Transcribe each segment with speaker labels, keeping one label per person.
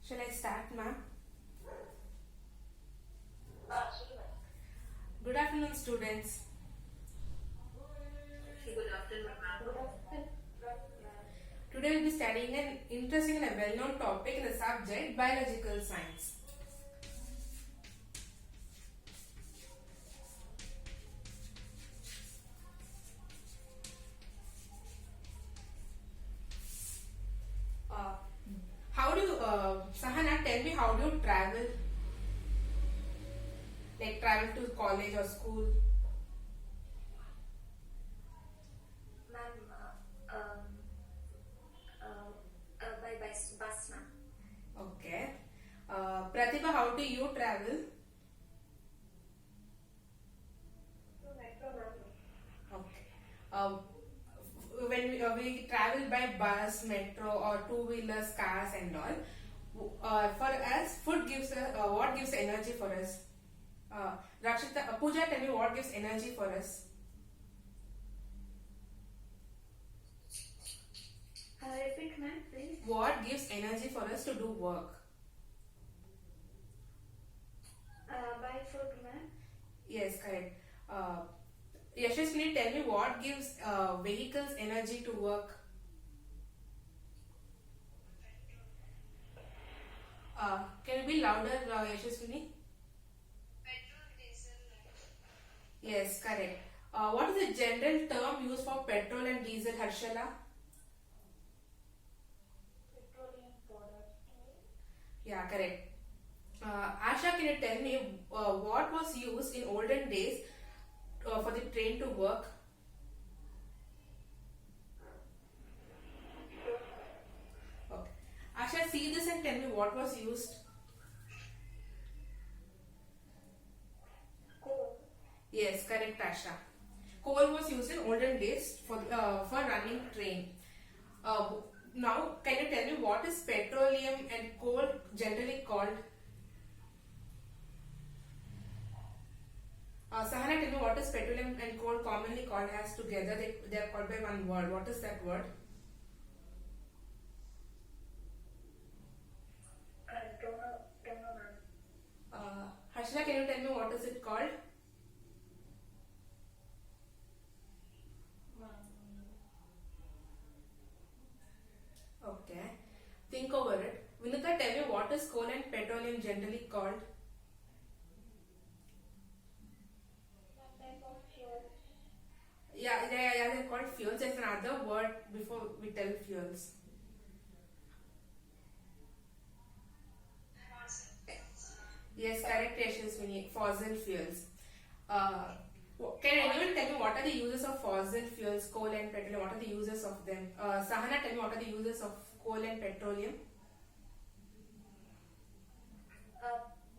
Speaker 1: Shall I start, ma'am? Good afternoon, students.
Speaker 2: Good afternoon, ma'am.
Speaker 1: Today we'll be studying an interesting and a well-known topic in the subject biological science. Uh, Sahana, tell me, how do you travel? Like travel to college or school?
Speaker 2: Ma'am, by bus, ma'am.
Speaker 1: Okay. Pratibha, how do you travel?
Speaker 2: Metro, ma'am.
Speaker 1: Okay. When we travel by bus, metro, or two-wheelers, cars, and all, for us, food gives us what gives energy for us. Rakshita, Pooja, tell me what gives energy for us.
Speaker 2: Repeat, ma'am, please.
Speaker 1: What gives energy for us to do work?
Speaker 2: By food, ma'am.
Speaker 1: Yes, correct. Yashaswini, tell me what gives vehicles energy to work. Can you be louder, Yashaswini?
Speaker 2: Petrol, diesel.
Speaker 1: Yes, correct. What is the general term used for petrol and diesel, Harshala?
Speaker 2: Petroleum product.
Speaker 1: Yeah, correct. Asha, can you tell me what was used in olden days for the train to work? Okay. Asha, see this and tell me what was used.
Speaker 2: Coal.
Speaker 1: Yes, correct, Asha. Coal was used in olden days for running train. Uh, Now, can you tell me what is petroleum and coal generally called? Sahana, tell me what is petroleum and coal commonly called as together? They are called by one word. What is that word?
Speaker 2: Don't know, ma'am.
Speaker 1: Harshila, can you tell me what is it called? Okay. Think over it. Vinita, tell me what is coal and petroleum generally called?
Speaker 2: Type of fuel.
Speaker 1: Yeah, they're called fuels. There's another word before we tell fuels. Yes, correct, Yashaswini. Fossil fuels. Can anyone tell me what are the uses of fossil fuels, coal and petroleum? What are the uses of them? Sahana, tell me what are the uses of coal and petroleum?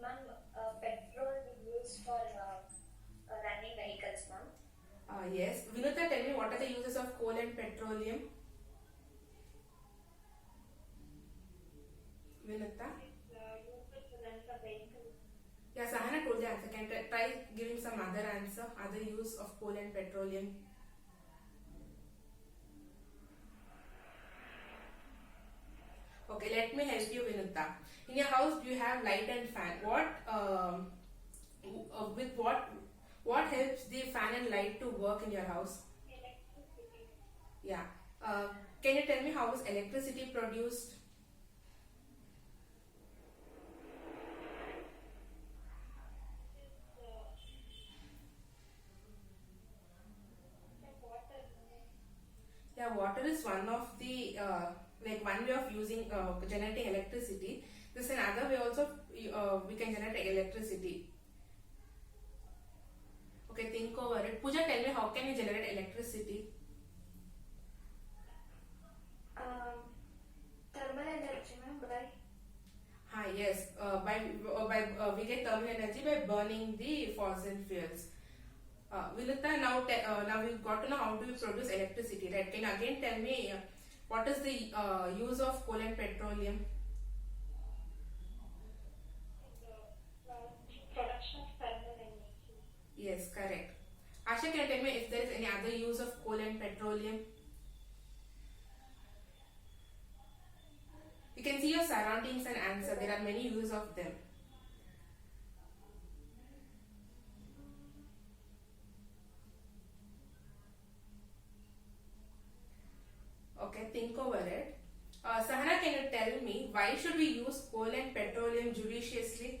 Speaker 2: Ma'am, petrol we use for running vehicles, ma'am.
Speaker 1: Yes. Vinita, tell me what are the uses of coal and petroleum? Vinita?
Speaker 2: Used to run the vehicle.
Speaker 1: Yeah, Sahana told the answer. Can try giving some other answer, other use of coal and petroleum? Okay, let me help you, Vinita. In your house, do you have light and fan? With what helps the fan and light to work in your house?
Speaker 2: Electricity.
Speaker 1: Yeah. Can you tell me how is electricity produced?
Speaker 2: Water.
Speaker 1: Yeah, water is one of the one way of using generating electricity. This is another way also we can generate electricity. Okay, think over it. Pooja, tell me how can you generate electricity?
Speaker 2: Thermal energy, ma'am, by
Speaker 1: Hi, yes. We get thermal energy by burning the fossil fuels. Vinita, now we've got to know how do we produce electricity, right? Can you again tell me what is the use of coal and petroleum?
Speaker 2: production of thermal energy.
Speaker 1: Yes, correct. Asha, can you tell me if there is any other use of coal and petroleum? You can see your surroundings and answer. There are many uses of them. Okay, think over it. Sahana, can you tell me why should we use coal and petroleum judiciously?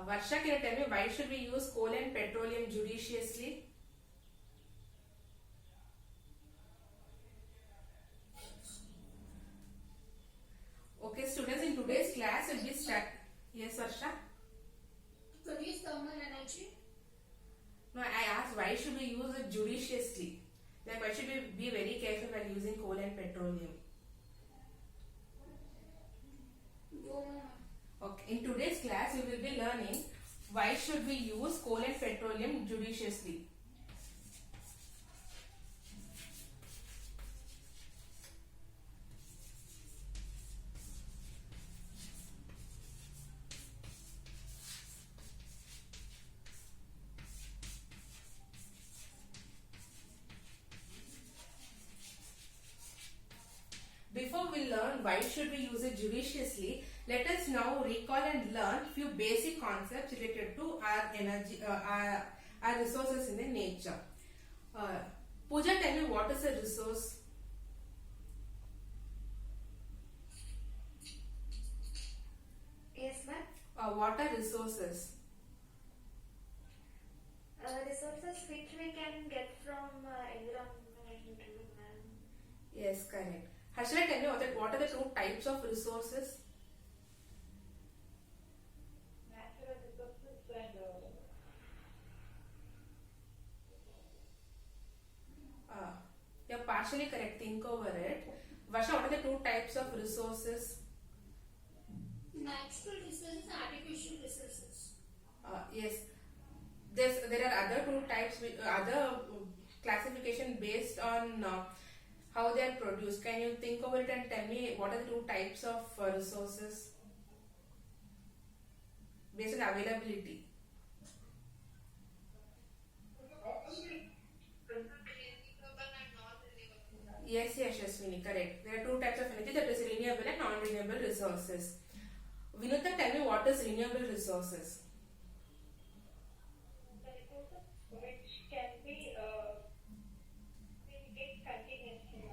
Speaker 1: Varsha, can you tell me why should we use coal and petroleum judiciously? Okay, students, in today's class will be start. Yes, Varsha.
Speaker 3: Produce thermal energy.
Speaker 1: No, I asked why should we use it judiciously? Like why should we be very careful while using coal and petroleum? Okay, in today's class we will be learning why should we use coal and petroleum judiciously. Before we learn why should we use it judiciously, let us now recall and learn few basic concepts related to our energy, our resources in the nature. Pooja, tell me what is a resource?
Speaker 2: Yes, ma'am.
Speaker 1: What are resources?
Speaker 2: Resources which we can get from environment, ma'am.
Speaker 1: Yes, correct. Harshila, tell me what are the two types of resources?
Speaker 2: Natural resources and
Speaker 1: You're partially correct. Think over it. Varsha, what are the two types of resources?
Speaker 3: Natural resources, artificial resources.
Speaker 1: Yes. There are other two types, other classification based on how they are produced. Can you think over it and tell me what are the two types of resources based on availability? Yes, Yashaswini, correct. There are two types of energy, that is renewable and non-renewable resources. Vinutha, tell me what is renewable resources?
Speaker 2: the resources which can be we get continuously.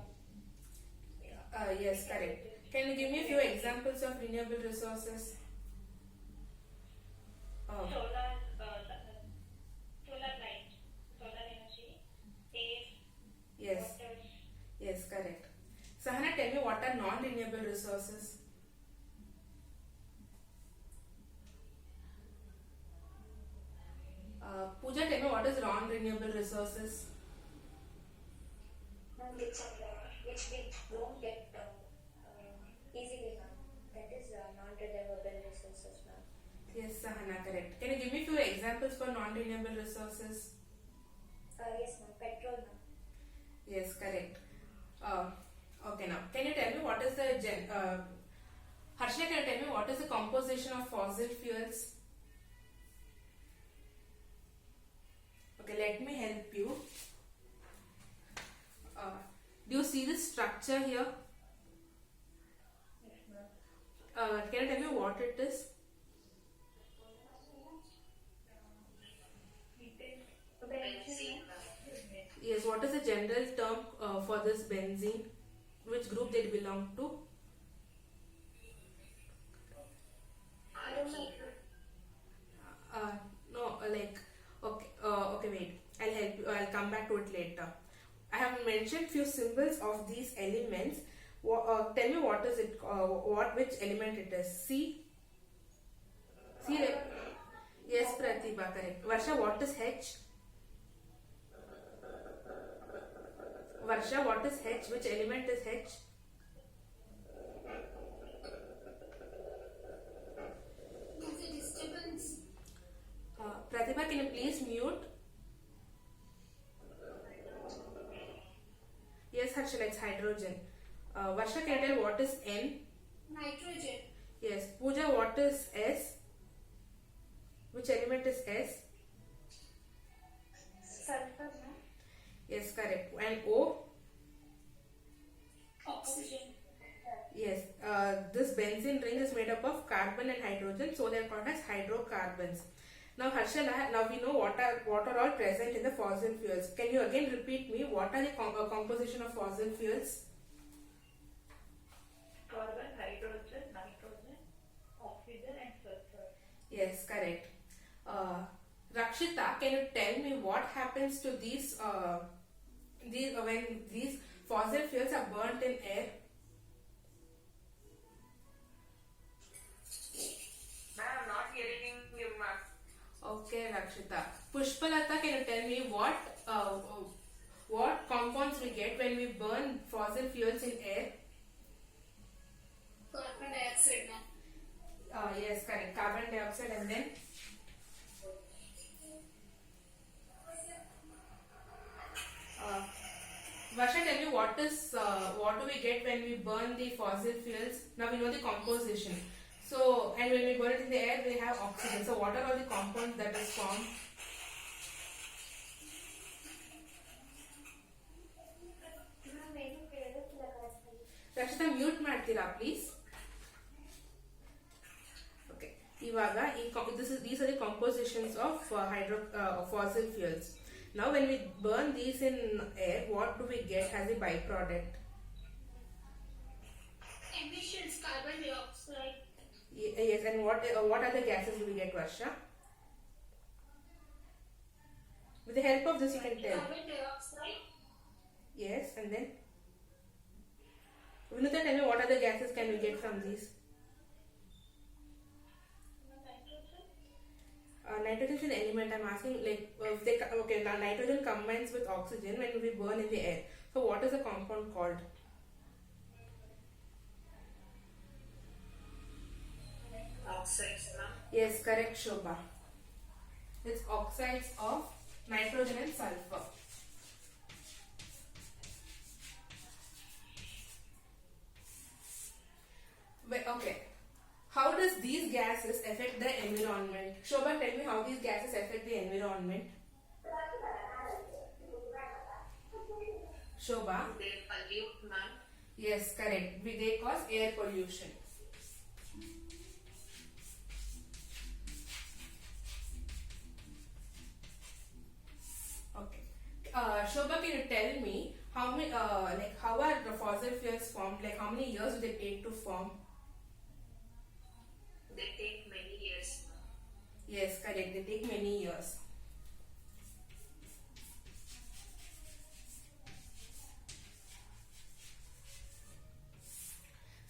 Speaker 1: Yes, correct. Can you give me a few examples of renewable resources?
Speaker 2: Solar, solar light, solar energy, air,
Speaker 1: Yes,
Speaker 2: water.
Speaker 1: yes, correct. Sahana, tell me what are non-renewable resources? Pooja, tell me what is non-renewable resources?
Speaker 2: Which we don't get easily, ma'am. That is non-renewable resources, ma'am.
Speaker 1: Yes, Sahana, correct. Can you give me few examples for non-renewable resources?
Speaker 2: Yes, ma'am. Petrol, ma'am.
Speaker 1: Yes, correct. Okay, now can you tell me what is the Harshila, can you tell me what is the composition of fossil fuels? Okay, let me help you. Do you see this structure here?
Speaker 2: Yes, ma'am.
Speaker 1: Can you tell me what it is?
Speaker 2: Benzene.
Speaker 1: Yes, what is the general term for this benzene? Which group they belong to?
Speaker 2: I don't know.
Speaker 1: No, okay, wait. I'll help you. I'll come back to it later. I have mentioned few symbols of these elements. Tell me what is it? Which element it is? C. Yes, Pratibha, correct. Varsha, what is H? Varsha, what is H? Which element is H?
Speaker 3: There's a disturbance.
Speaker 1: Pratibha, can you please mute? Yes, Harshila, it's hydrogen. Varsha, can you tell what is N?
Speaker 3: Nitrogen.
Speaker 1: Yes. Pooja, what is S? Which element is S?
Speaker 2: Sulfur, ma'am.
Speaker 1: Yes, correct. And O?
Speaker 3: Oxygen.
Speaker 1: Yes. This benzene ring is made up of carbon and hydrogen, so they are called as hydrocarbons. Now, Harshala, now we know what are all present in the fossil fuels. Can you again repeat me what are the composition of fossil fuels?
Speaker 4: Carbon, hydrogen, nitrogen, oxygen, and sulfur.
Speaker 1: Yes, correct. Rakshita, can you tell me what happens to these when these fossil fuels are burnt in air?
Speaker 5: Ma'am, I'm not hearing you, ma'am.
Speaker 1: Okay, Rakshita. Pushpalata, can you tell me what compounds we get when we burn fossil fuels in air?
Speaker 3: Carbon dioxide, ma'am.
Speaker 1: Yes, correct. Carbon dioxide and then Varsha, tell me what do we get when we burn the fossil fuels? Now we know the composition. So, and when we burn it in the air, we have oxygen. So, what are all the compounds that is formed?
Speaker 2: Ma'am, may you ಹೇಳೋದು correctly?
Speaker 1: Rakshita, mute ಮಾಡ್ತೀರಾ please. Okay. ಇವಾಗ these are the compositions of fossil fuels. Now, when we burn these in air, what do we get as a byproduct?
Speaker 3: Emissions, carbon dioxide.
Speaker 1: Yes, and what other gases do we get, Varsha? With the help of this, you can tell.
Speaker 3: Carbon dioxide.
Speaker 1: Yes, and then Vinutha, tell me what other gases can we get from these? Nitrogen is an element. I'm asking like if they okay. Now nitrogen combines with oxygen when we burn in the air. So what is the compound called?
Speaker 5: Oxides, ma'am.
Speaker 1: Yes, correct, Shobha. It's oxides of nitrogen and sulfur. Okay. How does these gases affect the environment? Shobha, tell me how these gases affect the environment. Shobha?
Speaker 5: They pollute, ma'am.
Speaker 1: Yes, correct. They cause air pollution. Okay. Shobha, can you tell me how many how are the fossil fuels formed? Like how many years do they take to form?
Speaker 5: They take many years.
Speaker 1: Yes, correct. They take many years.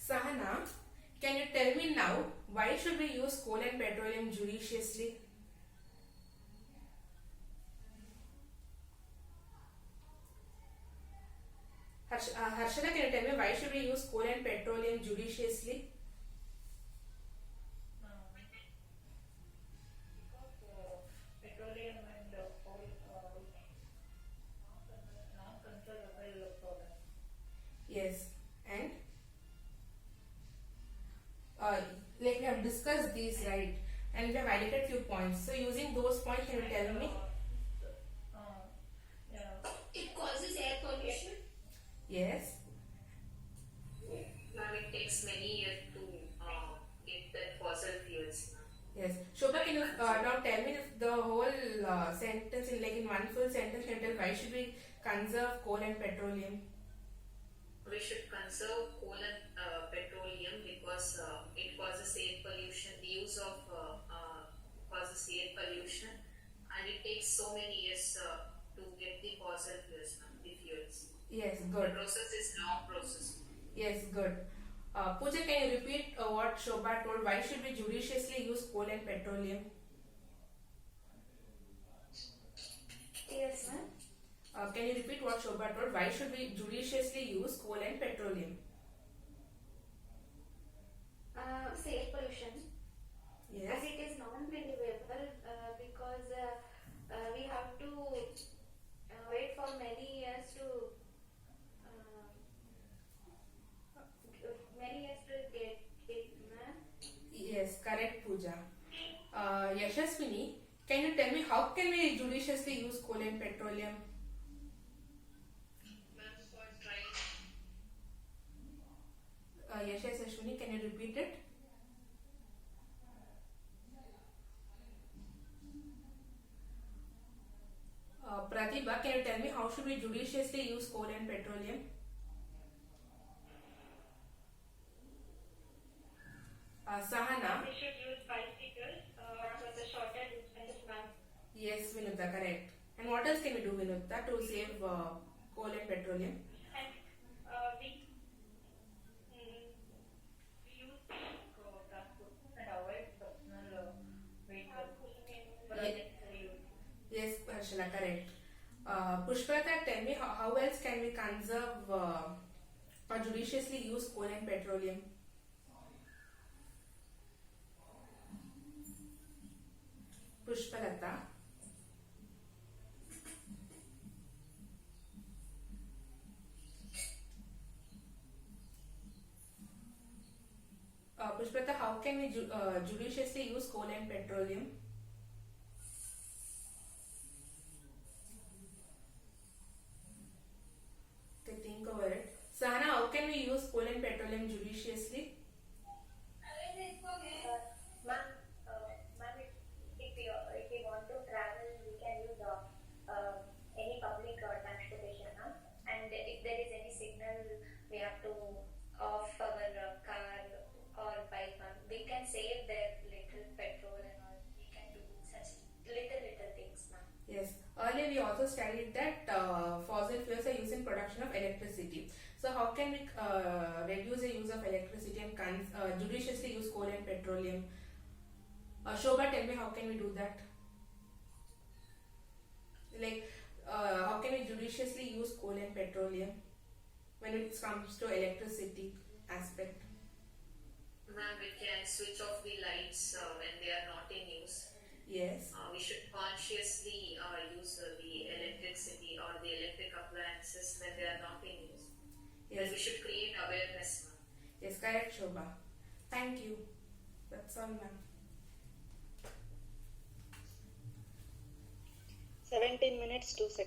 Speaker 1: Sahana, can you tell me now why should we use coal and petroleum judiciously? Harshada, can you tell me why should we use coal and petroleum judiciously?
Speaker 4: Petroleum and oil non-conservable products.
Speaker 1: Yes, and like we have discussed these, right? And we have highlighted few points. So using those points, can you tell me?
Speaker 4: Yeah.
Speaker 3: It causes air pollution.
Speaker 1: Yes.
Speaker 5: Ma'am, it takes many years to get the fossil fuels.
Speaker 1: Yes. Shobha, can you now tell me if the whole sentence in one full sentence, can you tell why should we conserve coal and petroleum?
Speaker 5: We should conserve coal and petroleum because it causes air pollution. The use of causes air pollution, and it takes so many years to get the fossil fuels, ma'am, the fuels.
Speaker 1: Yes,
Speaker 5: The
Speaker 1: good.
Speaker 5: process is long process.
Speaker 1: Yes, good. Pooja, can you repeat what Shobha told? Why should we judiciously use coal and petroleum?
Speaker 2: Yes, ma'am.
Speaker 1: Can you repeat what Shobha told? Why should we judiciously use coal and petroleum?
Speaker 2: Safe pollution.
Speaker 1: Yes.
Speaker 2: As it is non-renewable because we have to wait for many years to get it, ma'am.
Speaker 1: Yes, correct, Pooja. Yashaswini, can you tell me how can we judiciously use coal and petroleum? Shobha, can you tell me how should we judiciously use coal and petroleum? Sahana.
Speaker 4: We should use bicycles for the shorter distance, ma'am.
Speaker 1: Yes, Vinudha, correct. And what else can we do, Vinudha, to save coal and petroleum?
Speaker 4: And we use transport and avoid personal vehicles for unnecessary use.
Speaker 1: Yes, Harshila, correct. Pushpalata, tell me how else can we conserve or judiciously use coal and petroleum? Pushpalata. Pushpalata, how can we judiciously use coal and petroleum? Okay, think over it. Sahana, how can we use coal and petroleum judiciously?
Speaker 2: Ma'am, if we want to travel, we can use any public transportation, ma'am. And if there is any signal, we have to off our car or bike, ma'am. We can save their little petrol and all. We can do such little things, ma'am.
Speaker 1: Yes. Earlier we also studied that fossil fuels are used in production of electricity. So how can we reduce the use of electricity and judiciously use coal and petroleum? Shobha, tell me how can we do that? Like how can we judiciously use coal and petroleum when it comes to electricity aspect?
Speaker 5: Ma'am, we can switch off the lights when they are not in use.
Speaker 1: Yes.
Speaker 5: We should consciously use the electricity or the electric appliances when they are not in use.
Speaker 1: Yes.
Speaker 5: And we should create awareness, ma'am.
Speaker 1: Yes, correct, Shobha. Thank you. That's all, ma'am.
Speaker 6: 17 minutes 2 seconds.